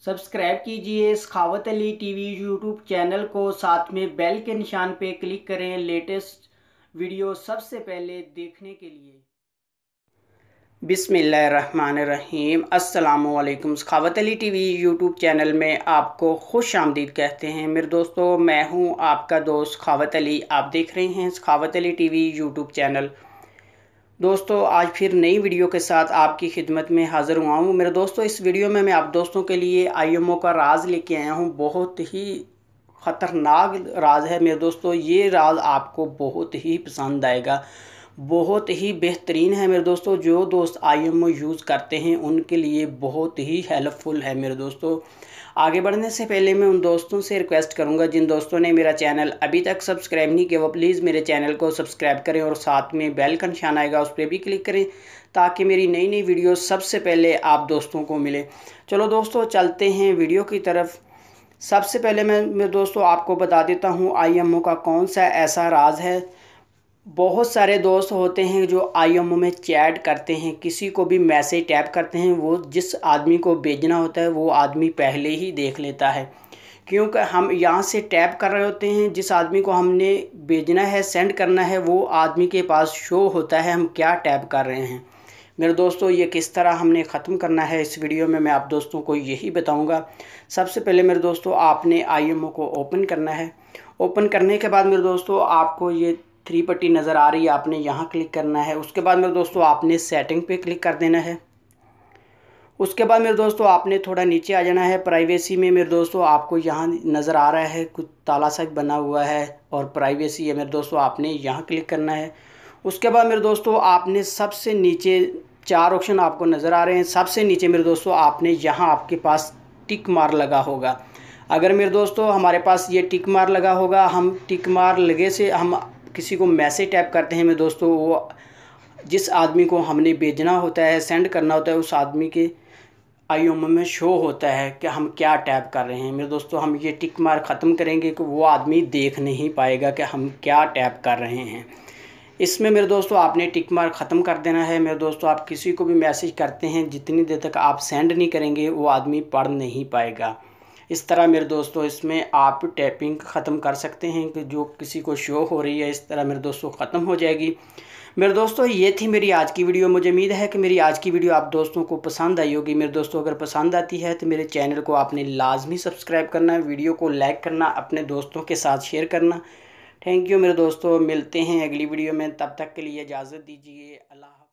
Subscribe कीजिए सखावत Ali TV YouTube channel को, साथ में बेल के निशान पे क्लिक करें लेटेस्ट वीडियो सबसे पहले देखने के लिए। बिस्मिल्लाहिर्रहमानिर्रहीम। अस्सलामुअलैकुम। सखावत अली टीवी यूट्यूब चैनल में आपको खुश आमदीद कहते हैं। मेरे दोस्तों, मैं हूं आपका दोस्त सखावत अली। आप देख रहे हैं सखावत अली टीवी यूट्यूब चैनल। दोस्तों, आज फिर नई वीडियो के साथ आपकी खिदमत में हाज़िर हुआ हूँ। मेरे दोस्तों, इस वीडियो में मैं आप दोस्तों के लिए आईएमओ का राज लेके आया हूँ। बहुत ही ख़तरनाक राज है मेरे दोस्तों। ये राज आपको बहुत ही पसंद आएगा, बहुत ही बेहतरीन है मेरे दोस्तों। जो दोस्त आईएमओ यूज़ करते हैं उनके लिए बहुत ही हेल्पफुल है मेरे दोस्तों। आगे बढ़ने से पहले मैं उन दोस्तों से रिक्वेस्ट करूंगा जिन दोस्तों ने मेरा चैनल अभी तक सब्सक्राइब नहीं किया, वो प्लीज़ मेरे चैनल को सब्सक्राइब करें और साथ में बेल का निशान आएगा उस पर भी क्लिक करें, ताकि मेरी नई नई वीडियो सबसे पहले आप दोस्तों को मिले। चलो दोस्तों, चलते हैं वीडियो की तरफ। सबसे पहले मैं मेरे दोस्तों आपको बता देता हूँ आईएमओ का कौन सा ऐसा राज है। बहुत सारे दोस्त होते हैं जो आईएमओ में चैट करते हैं, किसी को भी मैसेज टैप करते हैं, वो जिस आदमी को भेजना होता है वो आदमी पहले ही देख लेता है। क्योंकि हम यहाँ से टैप कर रहे होते हैं, जिस आदमी को हमने भेजना है, सेंड करना है, वो आदमी के पास शो होता है हम क्या टैप कर रहे हैं। मेरे दोस्तों, ये किस तरह हमने ख़त्म करना है इस वीडियो में मैं आप दोस्तों को यही बताऊंगा। सबसे पहले मेरे दोस्तों, आपने आईएमओ को ओपन करना है। ओपन करने के बाद मेरे दोस्तों, आपको ये 3 पट्टी नज़र आ रही है, आपने यहाँ क्लिक करना है। उसके बाद मेरे दोस्तों, आपने सेटिंग पे क्लिक कर देना है। उसके बाद मेरे दोस्तों, आपने थोड़ा नीचे आ जाना है। प्राइवेसी में मेरे दोस्तों, आपको यहाँ नज़र आ रहा है कुछ ताला सा बना हुआ है और प्राइवेसी है मेरे दोस्तों, आपने यहाँ क्लिक करना है। उसके बाद मेरे दोस्तों, आपने सबसे नीचे 4 ऑप्शन आपको नज़र आ रहे हैं। सबसे नीचे मेरे दोस्तों, आपने यहाँ आपके पास टिक मार लगा होगा। अगर मेरे दोस्तों हमारे पास ये टिक मार लगा होगा, हम टिक मार लगे से हम किसी को मैसेज टैप करते हैं मेरे दोस्तों, वो जिस आदमी को हमने भेजना होता है, सेंड करना होता है, उस आदमी के आईएमओ में शो होता है कि हम क्या टैप कर रहे हैं। मेरे दोस्तों, हम ये टिक मार ख़त्म करेंगे कि वो आदमी देख नहीं पाएगा कि हम क्या टैप कर रहे हैं। इसमें मेरे दोस्तों, आपने टिक मार ख़त्म कर देना है। मेरे दोस्तों, आप किसी को भी मैसेज करते हैं, जितनी देर तक आप सेंड नहीं करेंगे वो आदमी पढ़ नहीं पाएगा। इस तरह मेरे दोस्तों, इसमें आप टैपिंग ख़त्म कर सकते हैं कि जो किसी को शो हो रही है, इस तरह मेरे दोस्तों ख़त्म हो जाएगी। मेरे दोस्तों, ये थी मेरी आज की वीडियो। मुझे उम्मीद है कि मेरी आज की वीडियो आप दोस्तों को पसंद आई होगी। मेरे दोस्तों, अगर पसंद आती है तो मेरे चैनल को आपने लाजमी सब्सक्राइब करना, वीडियो को लाइक करना, अपने दोस्तों के साथ शेयर करना। थैंक यू मेरे दोस्तों, मिलते हैं अगली वीडियो में। तब तक के लिए इजाज़त दीजिए। अल्लाह।